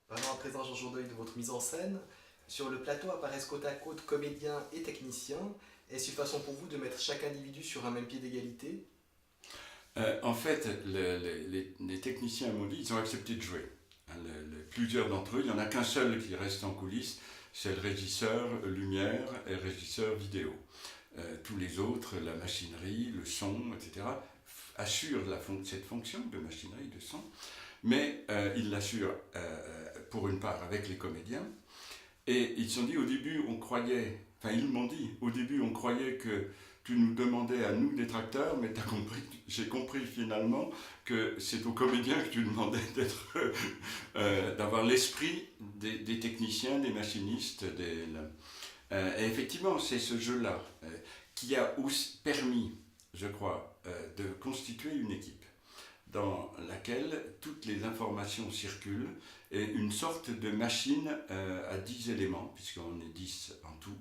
Parlons à présent, Jean Jourdeuil, de votre mise en scène. Sur le plateau apparaissent côte à côte comédiens et techniciens. Est-ce une façon pour vous de mettre chaque individu sur un même pied d'égalité? En fait, les techniciens m'ont dit ils ont accepté de jouer. Plusieurs d'entre eux, il n'y en a qu'un seul qui reste en coulisses, c'est le régisseur lumière et le régisseur vidéo. Tous les autres, la machinerie, le son, etc., assurent cette fonction de machinerie, de son, mais ils l'assurent pour une part avec les comédiens. Et ils se sont dit au début, on croyait, enfin ils m'ont dit, au début on croyait que tu nous demandais à nous détracteurs, mais j'ai compris finalement que c'est aux comédiens que tu demandais d'avoir l'esprit des techniciens, des machinistes. Et effectivement, c'est ce jeu-là qui a aussi permis, je crois, de constituer une équipe dans laquelle toutes les informations circulent et une sorte de machine à 10 éléments, puisqu'on est 10 en tout.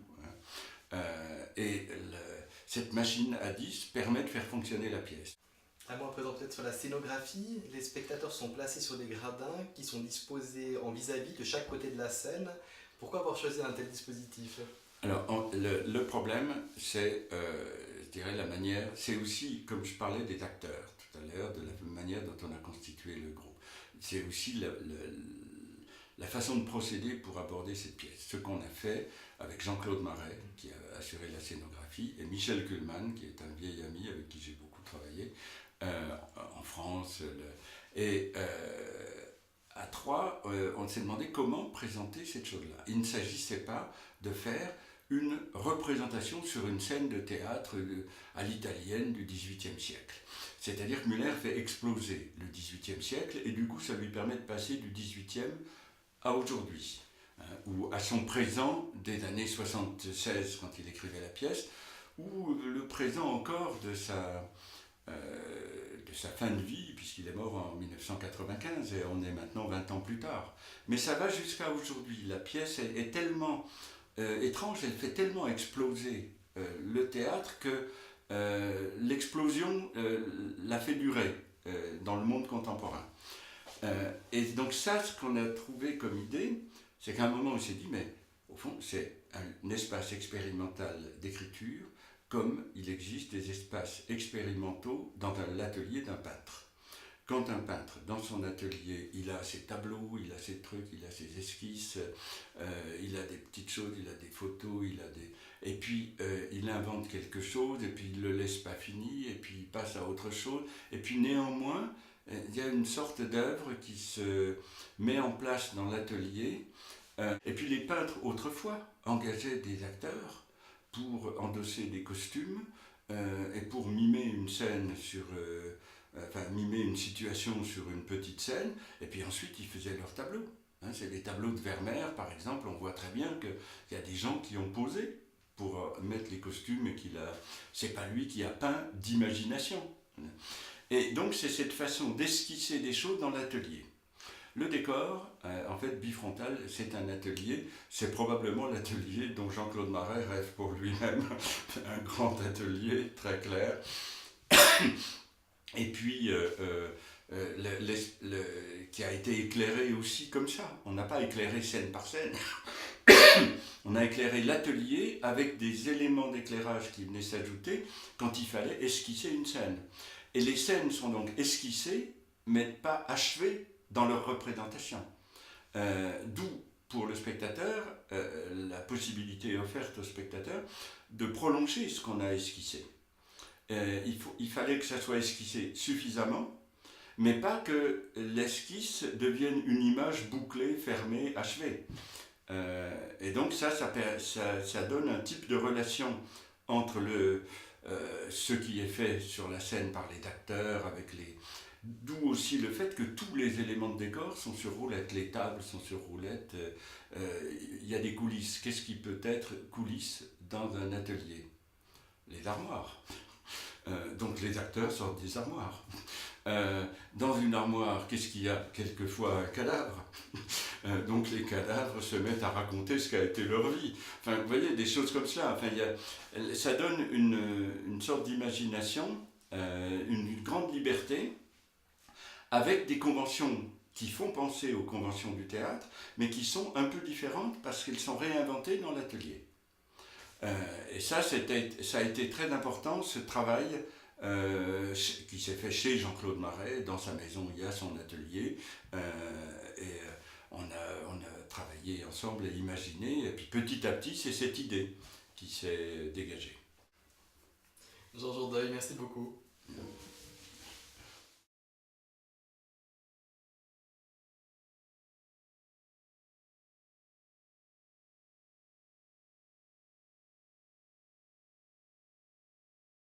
Cette machine à 10 permet de faire fonctionner la pièce. Un mot à présent peut-être sur la scénographie. Les spectateurs sont placés sur des gradins qui sont disposés en vis-à-vis de chaque côté de la scène. Pourquoi avoir choisi un tel dispositif? Alors, le problème, c'est, je dirais, la manière, c'est aussi, comme je parlais des acteurs tout à l'heure, de la manière dont on a constitué le groupe. C'est aussi la façon de procéder pour aborder cette pièce. Ce qu'on a fait avec Jean-Claude Marais, qui a assuré la scénographie, et Michel Kuhlmann, qui est un vieil ami avec qui j'ai beaucoup travaillé en France. À trois, on s'est demandé comment présenter cette chose-là. Il ne s'agissait pas de faire une représentation sur une scène de théâtre à l'italienne du XVIIIe siècle. C'est-à-dire que Muller fait exploser le XVIIIe siècle et du coup ça lui permet de passer du XVIIIe à aujourd'hui, hein, ou à son présent des années 76 quand il écrivait la pièce, ou le présent encore de sa fin de vie, puisqu'il est mort en 1995 et on est maintenant 20 ans plus tard. Mais ça va jusqu'à aujourd'hui. La pièce est tellement étrange, elle fait tellement exploser le théâtre que l'explosion l'a fait durer dans le monde contemporain. Et donc ça, ce qu'on a trouvé comme idée, c'est qu'à un moment on s'est dit, mais au fond, c'est un espace expérimental d'écriture, comme il existe des espaces expérimentaux dans l'atelier d'un peintre. Quand un peintre, dans son atelier, il a ses tableaux, il a ses trucs, il a ses esquisses, il a des petites choses, il a des photos, et puis il invente quelque chose, et puis il ne le laisse pas fini, et puis il passe à autre chose, et puis néanmoins, il y a une sorte d'œuvre qui se met en place dans l'atelier. Et puis les peintres, autrefois, engageaient des acteurs pour endosser des costumes et pour mimer une scène mimer une situation sur une petite scène, et puis ensuite ils faisaient leurs tableaux. Hein, c'est les tableaux de Vermeer, par exemple, on voit très bien qu'il y a des gens qui ont posé pour mettre les costumes et c'est pas lui qui a peint d'imagination. Et donc c'est cette façon d'esquisser des choses dans l'atelier. Le décor, en fait, bifrontal, c'est un atelier. C'est probablement l'atelier dont Jean-Claude Marais rêve pour lui-même. Un grand atelier, très clair. Et puis, qui a été éclairé aussi comme ça. On n'a pas éclairé scène par scène. On a éclairé l'atelier avec des éléments d'éclairage qui venaient s'ajouter quand il fallait esquisser une scène. Et les scènes sont donc esquissées, mais pas achevées dans leur représentation. D'où, pour le spectateur, la possibilité offerte au spectateur de prolonger ce qu'on a esquissé. Il fallait que ça soit esquissé suffisamment, mais pas que l'esquisse devienne une image bouclée, fermée, achevée. Et donc ça donne un type de relation entre ce qui est fait sur la scène par les acteurs, d'où aussi le fait que tous les éléments de décor sont sur roulette, les tables sont sur roulette, il y a des coulisses. Qu'est-ce qui peut être coulisses dans un atelier? Les armoires. Donc les acteurs sortent des armoires. Dans une armoire, qu'est-ce qu'il y a? Quelquefois un cadavre. Donc les cadavres se mettent à raconter ce qu'a été leur vie. Enfin, vous voyez, des choses comme ça. Enfin, ça donne une sorte d'imagination, une grande liberté, avec des conventions qui font penser aux conventions du théâtre, mais qui sont un peu différentes parce qu'elles sont réinventées dans l'atelier. Et ça a été très important, ce travail qui s'est fait chez Jean-Claude Marais, dans sa maison, il y a son atelier, on a travaillé ensemble et imaginé, et puis petit à petit, c'est cette idée qui s'est dégagée. Jean Jourdeuil, merci beaucoup.